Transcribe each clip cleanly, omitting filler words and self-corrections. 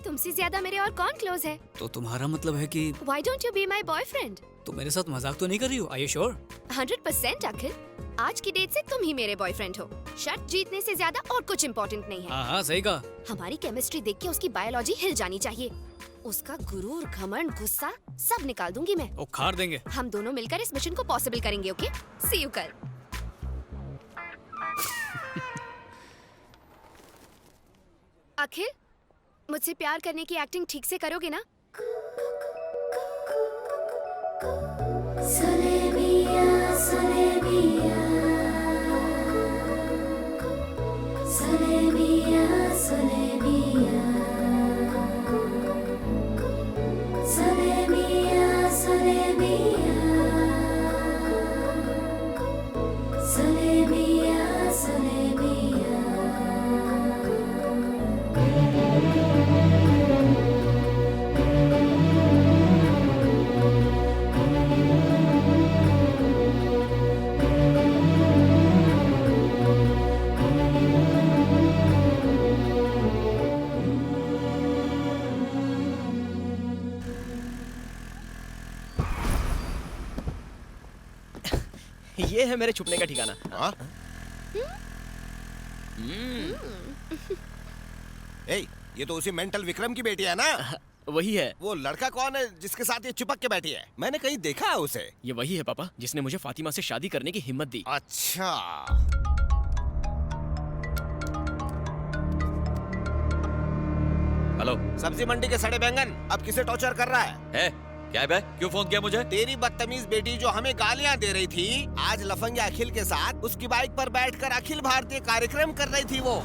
तुमसे ज्यादा मेरे और कौन क्लोज है? तो तुम्हारा मतलब है कि Why don't you be my boyfriend? तुम मेरे साथ मजाक तो नहीं कर रही हो? Are you sure? 100% अखिल, आज की डेट से तुम ही मेरे बॉयफ्रेंड हो। शर्त जीतने से ज्यादा और कुछ इम्पोर्टेंट नहीं है। हाँ सही कहा। हमारी केमिस्ट्री देख के उसकी बायोलॉजी हिल जानी चाहिए। उसका गुरूर, घमंड, गुस्सा सब निकाल दूंगी मैं। उखाड़ देंगे। हम दोनों मिलकर इस मिशन को पॉसिबल करेंगे, ओके? सी यू कल। अखिल, मुझसे प्यार करने की एक्टिंग ठीक से करोगे ना? Solemia, Solemia, Solemia, Solemia, Solemia, Solemia, Solemia, Solemia. ये है मेरे छुपने का ठिकाना। हाँ? ए, ये तो उसी मेंटल विक्रम की बेटी है ना? वही है। वो लड़का कौन है जिसके साथ ये चिपक के बैठी है? मैंने कहीं देखा है उसे। ये वही है पापा जिसने मुझे फातिमा से शादी करने की हिम्मत दी। अच्छा। हेलो। सब्जी मंडी के सड़े बैंगन अब किसे टॉर्चर कर रहा है? क्या है बे? क्यों फोन किया मुझे? तेरी बदतमीज बेटी जो हमें गालियां दे रही थी, आज लफंगे अखिल के साथ उसकी बाइक पर बैठकर अखिल भारतीय कार्यक्रम कर रही थी। वो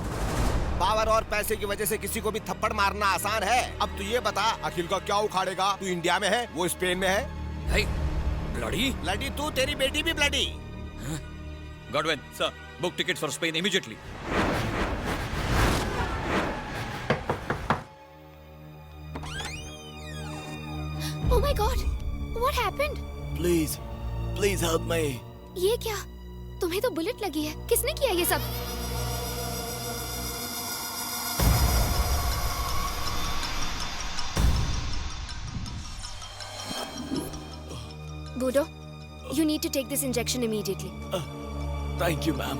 पावर और पैसे की वजह से किसी को भी थप्पड़ मारना आसान है। अब तू ये बता, अखिल का क्या उखाड़ेगा? तू इंडिया में है, वो स्पेन में है। ब्लडी? ब्लडी तू, तेरी बेटी भी bloody. Godwin sir, book ticket for Spain immediately. Oh my God! What happened? Please help me. ये क्या? तुम्हें तो बुलेट लगी है। किसने किया ये सब? Budo, you need to take this injection immediately. Thank you ma'am.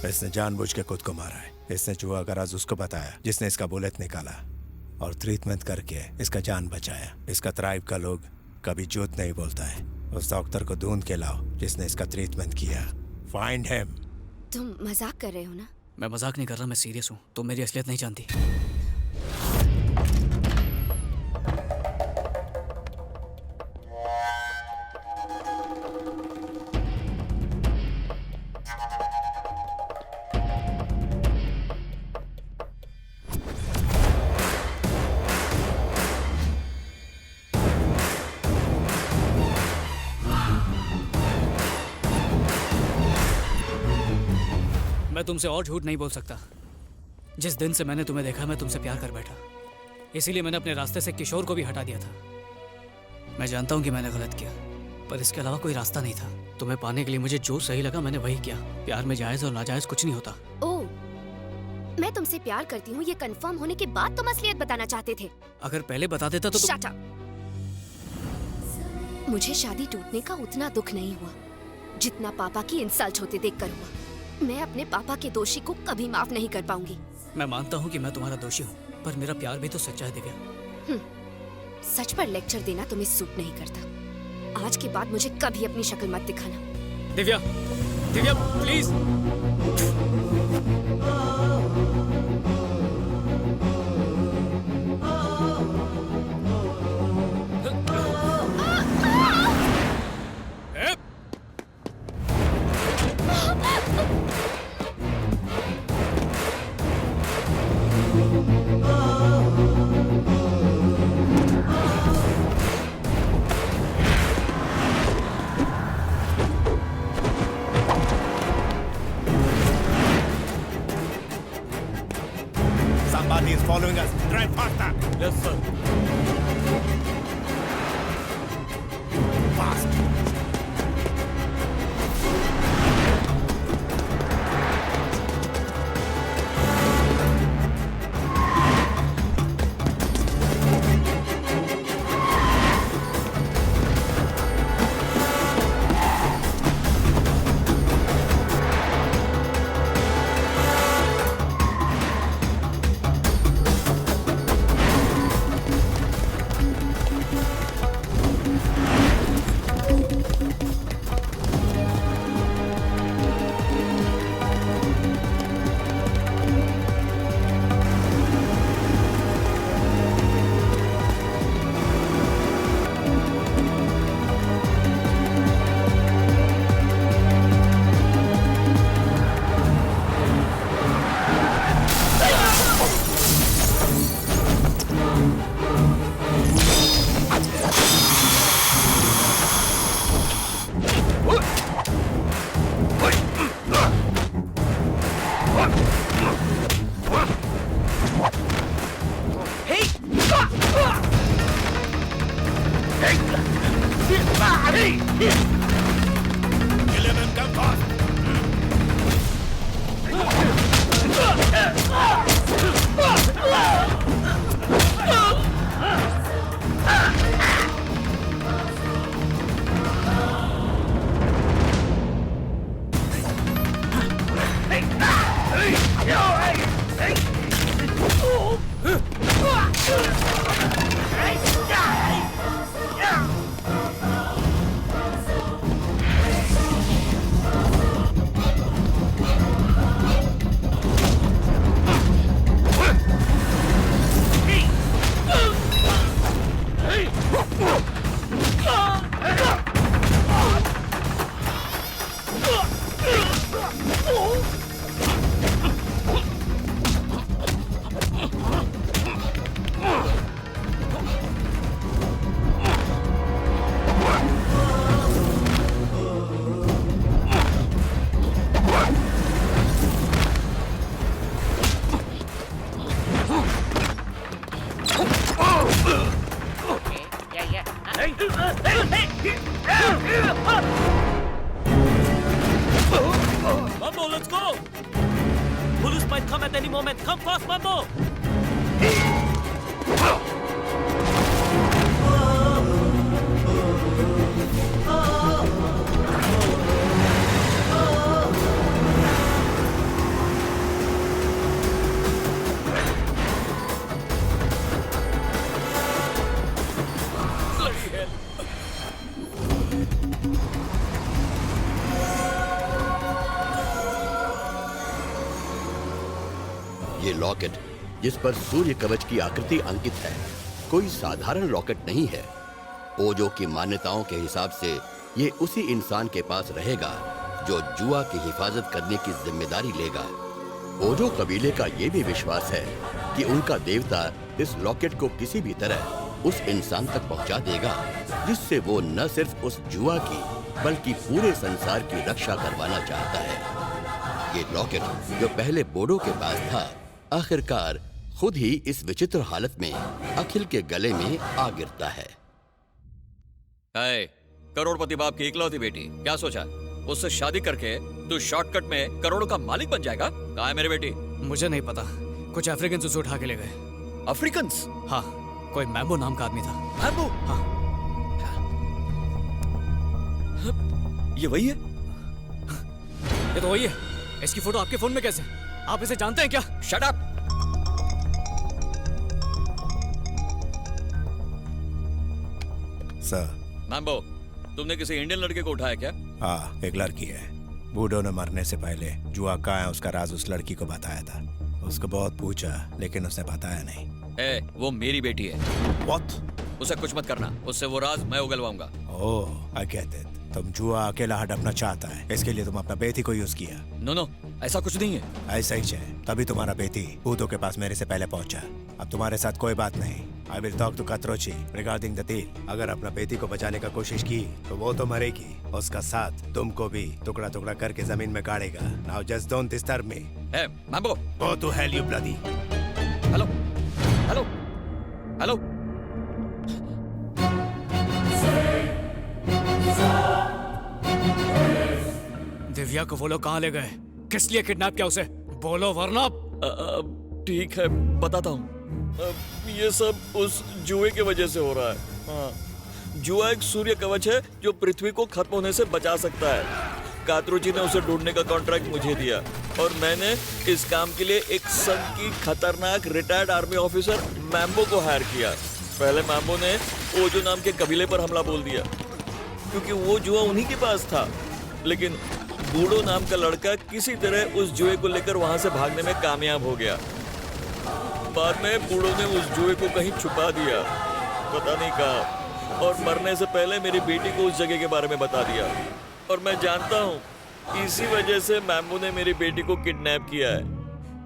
इसने जानबूझ के खुद को मारा है। इसने जुआ का राज उसको बताया जिसने इसका बुलेट निकाला और ट्रीटमेंट करके इसका जान बचाया। इसका ट्राइब का लोग कभी झूठ नहीं बोलता है। उस डॉक्टर को ढूंढ के लाओ जिसने इसका ट्रीटमेंट किया। Find him. तुम मजाक कर रहे हो ना? मैं मजाक नहीं कर रहा, मैं सीरियस हूँ। तुम मेरी असलियत नहीं जानती। मैं तुमसे और झूठ नहीं बोल सकता। जिस दिन से मैंने तुम्हें देखा मैं तुमसे प्यार कर बैठा। इसीलिए मैंने अपने रास्ते से किशोर को भी हटा दिया था। मैं जानता हूँ कि मैंने गलत किया, पर इसके अलावा कोई रास्ता नहीं था। तुम्हें पाने के लिए मुझे जो सही लगा मैंने वही किया। प्यार में जायज और नाजायज कुछ नहीं होता। ओह, मैं तुमसे प्यार करती हूँ ये कंफर्म होने के बाद तुम असलियत बताना चाहते थे। अगर पहले बता देता तो Shut up! मुझे शादी टूटने का उतना दुख नहीं हुआ जितना पापा की इंसल्ट होते देखकर हुआ। मैं अपने पापा के दोषी को कभी माफ नहीं कर पाऊंगी। मैं मानता हूँ कि मैं तुम्हारा दोषी हूँ, पर मेरा प्यार भी तो सच्चा है दिव्या। सच पर लेक्चर देना तुम्हें सूट नहीं करता। आज के बाद मुझे कभी अपनी शक्ल मत दिखाना। Divya Divya please. Somebody is following us. Drive faster. Yes sir. Fast. Kill him and come fast. Mambo, let's go! Police might come at any moment. Come fast, Mambo! ये लॉकेट जिस पर सूर्य कवच की आकृति अंकित है कोई साधारण लॉकेट नहीं है। ओजो की मान्यताओं के हिसाब से ये उसी इंसान के पास रहेगा जो जुआ की हिफाजत करने की जिम्मेदारी लेगा। ओजो कबीले का ये भी विश्वास है कि उनका देवता इस लॉकेट को किसी भी तरह उस इंसान तक पहुंचा देगा जिससे वो न सिर्फ उस जुआ की बल्कि पूरे संसार की रक्षा करवाना चाहता है। ये लॉकेट जो पहले बोडो के पास था आखिरकार खुद ही इस विचित्र हालत में अखिल के गले में आ गिरता है। करोड़पति बाप की इकलौती बेटी, क्या सोचा उससे शादी करके तू शॉर्टकट में करोड़ों का मालिक बन जाएगा? कहाँ है मेरी बेटी? मुझे नहीं पता, कुछ अफ्रीकन उसे उठा के ले गए। अफ्रीकन्स? हाँ, कोई मैम्बो नाम का आदमी था। मैम्बो? हाँ। ये वही है? ये तो वही है। इसकी फोटो आपके फोन में कैसे? आप इसे जानते हैं क्या? Shut up! सर। मैम्बो, तुमने किसी इंडियन लड़के को उठाया क्या? हाँ, एक लड़की है। बूढ़ों ने मरने से पहले जुआ कहाँ है उसका राज उस लड़की को बताया था। उसको बहुत पूछा लेकिन उसने बताया नहीं। वो मेरी बेटी है। What? उसे कुछ मत करना, उससे वो राज मैं उगलवाऊंगा। ओह, I get it। तुम जुआ अकेला हड़पना चाहता है, इसके लिए तुम अपना बेटी को यूज किया। नो, ऐसा कुछ नहीं है। ऐसा ही है, तभी तुम्हारा बेटी भूतों के पास मेरे से पहले पहुंचा। अब तुम्हारे साथ कोई बात नहीं। I will talk to Quattrocchi regarding the deal. अगर अपना बेटी को बचाने का कोशिश की तो वो तो मरेगी, उसका साथ तुमको भी टुकड़ा टुकड़ा करके जमीन में गाड़ेगा। Now just don't disturb me. Mambo, go to hell you bloody. Hello hello hello. Divya को वो लोग कहाँ ले गए? किस लिए किडनैप किया उसे? बोलो वरना। ठीक है, बताता हूँ। ये सब उस जुए की वजह से हो रहा है। हाँ, जुआ एक सूर्य कवच है जो पृथ्वी को खत्म होने से बचा सकता है। कात्रुची ने उसे ढूंढने का कॉन्ट्रैक्ट मुझे दिया और मैंने इस काम के लिए एक संघ की खतरनाक रिटायर्ड आर्मी ऑफिसर मैम्बो को हायर किया। पहले मैम्बो ने ओजो नाम के कबीले पर हमला बोल दिया क्योंकि वो जुआ उन्हीं के पास था, लेकिन बूढ़ो नाम का लड़का किसी तरह उस जुए को लेकर वहां से भागने में कामयाब हो गया। बाद में बूढ़ो ने उस जुए को कहीं छुपा दिया, पता नहीं कहाँ, और मरने से पहले मेरी बेटी को उस जगह के बारे में बता दिया। और मैं जानता हूँ इसी वजह से मैम्बो ने मेरी बेटी को किडनैप किया है।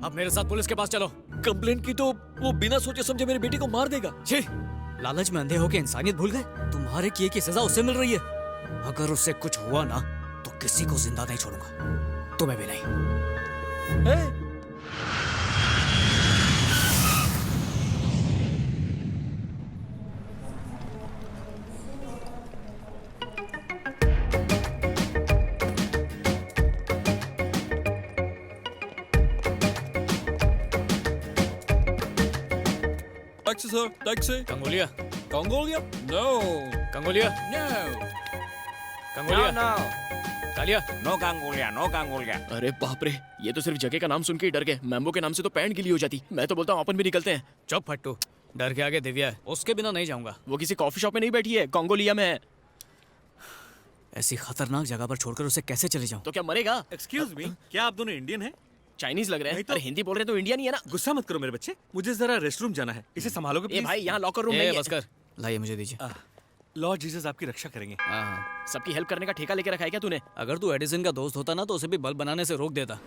अब मेरे साथ पुलिस के पास चलो। कंप्लेंट की तो वो बिना सोचे समझे मेरी बेटी को मार देगा। छी, लालच में अंधे होके इंसानियत भूल गए। तुम्हारे किए की सजा उससे मिल रही है। अगर उससे कुछ हुआ ना तो किसी को जिंदा नहीं छोड़ूंगा, तुम्हें भी नहीं। Taxi sir, taxi. कंगोलिया, कंगोलिया? नो। कंगोलिया, No, कंगोलिया, no, कालिया। no कांगोलिया, no कांगोलिया। अरे बाप रे, ये तो सिर्फ जगह का नाम सुन के ही डर गए। मैम्बो के नाम से तो पैंट गिली हो जाती। मैं तो बोलता हूँ अपन भी निकलते हैं। चुप फट्टू, डर के आगे दिव्या है, उसके बिना नहीं जाऊंगा। वो किसी कॉफी शॉप में नहीं बैठी है, कांगोलिया में है। ऐसी खतरनाक जगह पर छोड़कर उसे कैसे चले जाऊं? तो क्या मरेगा? एक्सक्यूज मी, क्या आप दोनों इंडियन हैं? चाइनीज लग रहे हैं। नहीं तो- अरे हिंदी बोल रहे हैं तो इंडिया नहीं है ना। गुस्सा मत करो मेरे बच्चे, मुझे जरा रेस्टरूम जाना है। इसे संभालोगे ए प्लीज? भाई, यहाँ लॉकर रूम ए, नहीं है। बस कर, लाइए मुझे दीजिए। लॉर्ड जीसस आपकी रक्षा करेंगे। हाँ, सबकी हेल्प करने का ठेका लेके रखा है क्या तूने? अगर तू एडिसन का दोस्त होता ना तो उसे भी बल्ब बनाने से रोक देता।